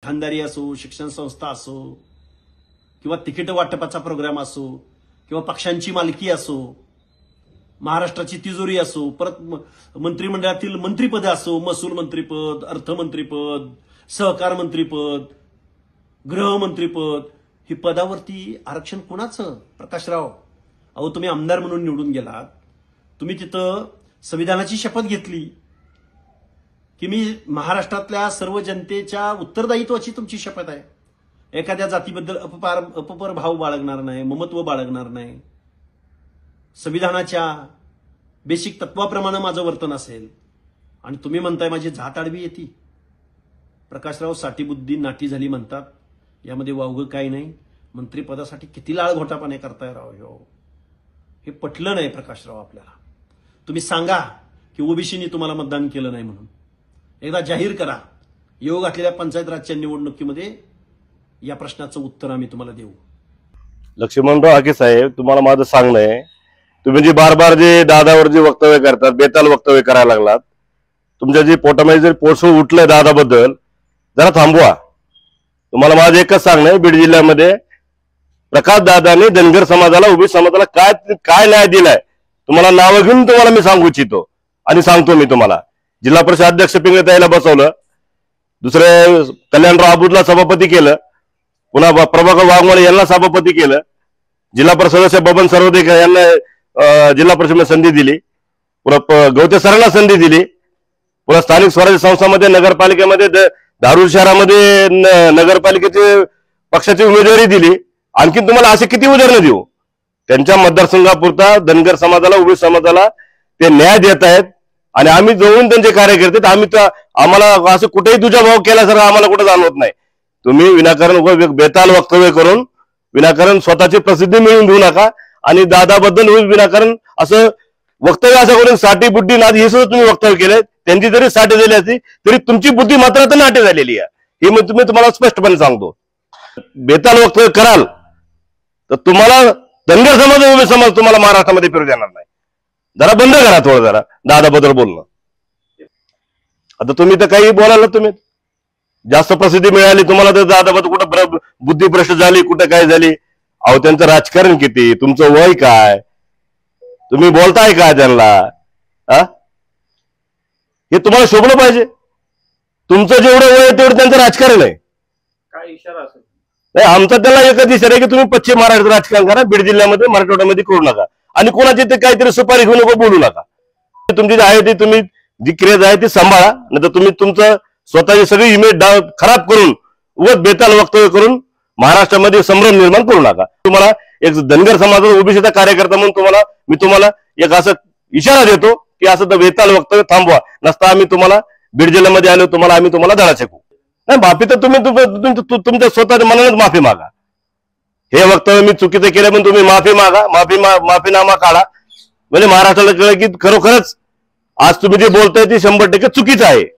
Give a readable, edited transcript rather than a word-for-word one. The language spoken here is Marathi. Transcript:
खानदारी असो, शिक्षण संस्था असो, किंवा तिकीट वाटपाचा प्रोग्राम असो, किंवा पक्षांची मालकी असो, महाराष्ट्राची तिजोरी असो, परत मंत्रिमंडळातील मंत्रिपद असो, महसूल मंत्रिपद, अर्थमंत्रीपद, सहकार मंत्रिपद, गृहमंत्रीपद, ही पदावरती आरक्षण कोणाचं? प्रकाशराव, अहो तुम्ही आमदार म्हणून निवडून गेलात, तुम्ही तिथं संविधानाची शपथ घेतली की मी महाराष्ट्रातल्या सर्व जनतेच्या उत्तरदायित्वाची तुमची शपथ आहे, एखाद्या जातीबद्दल अपपर भाव बाळगणार नाही, ममत्व बाळगणार नाही, संविधानाच्या बेसिक तत्वाप्रमाणे माझं वर्तन असेल, आणि तुम्ही म्हणताय माझी जात आडवी येते. प्रकाशराव, साठीबुद्धी नाटी झाली म्हणतात, यामध्ये वावगं काही नाही. मंत्रिपदासाठी किती लाळघोटापणे करताय राव, हे पटलं नाही प्रकाशराव आपल्याला. तुम्ही सांगा की ओबीसीनी तुम्हाला मतदान केलं नाही म्हणून, एकदा जाहीर करा. योग असलेल्या पंचायत राजच्या निवडणुकीमध्ये या प्रश्नाचं उत्तर आम्ही तुम्हाला देऊ. लक्ष्मणराव हाके साहेब, तुम्हाला माझं सांगणं आहे, तुम्ही जे बार बार जे दादावर जे वक्तव्य करतात, बेताल वक्तव्य करायला लागलात, तुमच्या जे पोटामध्ये जर पोटसू उठलंय दादाबद्दल, जरा थांबवा. तुम्हाला माझं एकच सांगणं आहे, बीड जिल्ह्यामध्ये प्रकाश दादाने धनगर समाजाला, ओबीसी समाजाला काय न्याय दिलाय, तुम्हाला नावं घेऊन तुम्हाला मी सांगू इच्छितो आणि सांगतो. मी तुम्हाला जिल्हा परिषद अध्यक्ष पिंगळताईला बसवलं, दुसरे कल्याणराव आबूदला सभापती केलं, पुन्हा प्रभाकर वाघमारे यांना सभापती केलं, जिल्हा परिषद सदस्य बबन सर्वदेकर यांना जिल्हा परिषद संधी दिली, पुन्हा गवते सरांना संधी दिली, पुन्हा स्थानिक स्वराज्य संस्थांमध्ये नगरपालिकेमध्ये धारूर शहरामध्ये नगरपालिकेचे पक्षाची उमेदवारी दिली. आणखी तुम्हाला असे किती उदाहरणं देऊ? त्यांच्या मतदारसंघापुरता धनगर समाजाला, ओबीसी समाजाला ते न्याय देत आहेत, आणि आम्ही जवळून त्यांचे कार्यकर्ते, आम्ही तर आम्हाला असं कुठेही तुझा भाव केल्यासारखं आम्हाला कुठं जाणवत नाही. तुम्ही विनाकारण बेताल वक्तव्य करून विनाकारण स्वतःची प्रसिद्धी मिळवून घेऊ नका, आणि दादाबद्दल विनाकारण असं वक्तव्य असं करून साठी बुद्धी नादी हे सुद्धा तुम्ही वक्तव्य केले. त्यांची जरी साठी झाली असती तरी तुमची बुद्धी मात्र तर नाटी झालेली आहे, हे मी तुम्हाला स्पष्टपणे सांगतो. बेताल वक्तव्य कराल तर तुम्हाला धनगर समाज, ओबीसी समाज तुम्हाला महाराष्ट्रामध्ये फिरू देणार नाही. जरा बंद करा थोडं, जरा दादाबद्दल बोलणं. आता तुम्ही तर काही बोलायला, तुम्ही जास्त प्रसिद्धी मिळाली तुम्हाला तर दादाबद्दल कुठं बुद्धिभ्रष्ट झाली, कुठं काय झाली. अहो त्यांचं राजकारण किती, तुमचं वय काय, तुम्ही बोलताय काय त्यांना? हे तुम्हाला शोभलं पाहिजे. तुमचं जेवढं वय आहे तेवढं त्यांचं राजकारण आहे. काय इशारा असेल? नाही, आमचा त्याला एकच इशारा आहे की तुम्ही पश्चिम महाराष्ट्र राजकारण करा, बीड जिल्ह्यामध्ये मराठवाड्यामध्ये करू नका, आणि कोणाची ते काहीतरी सुपारी घेऊन बोलू नका. तुमची जी आहे ती तुम्ही जी क्रेज आहे ती सांभाळा, नाही तर तुम्ही तुमचं स्वतःची सगळी इमेज खराब करून उगाच बेताल वक्तव्य करून महाराष्ट्रामध्ये संभ्रम निर्माण करू नका. तुम्हाला एक धनगर समाजाचा, ओबीसीचा कार्यकर्ता म्हणून मी तुम्हाला एक असं इशारा देतो की असं तर बेताल वक्तव्य थांबवा, नसता आम्ही तुम्हाला बीड जिल्ह्यामध्ये आलो आम्ही तुम्हाला धडा शिकवू. नाही, माफी तर तुम्ही तुमच्या स्वतःच्या मनानेच माफी मागा. हे वक्तव्य मी चुकीचं केलं म्हणून तुम्ही माफी मागा, माफीनामा काढा, म्हणजे महाराष्ट्राला कळलं की खरोखरच आज तुम्ही जे बोलताय ते 100% चुकीचं आहे.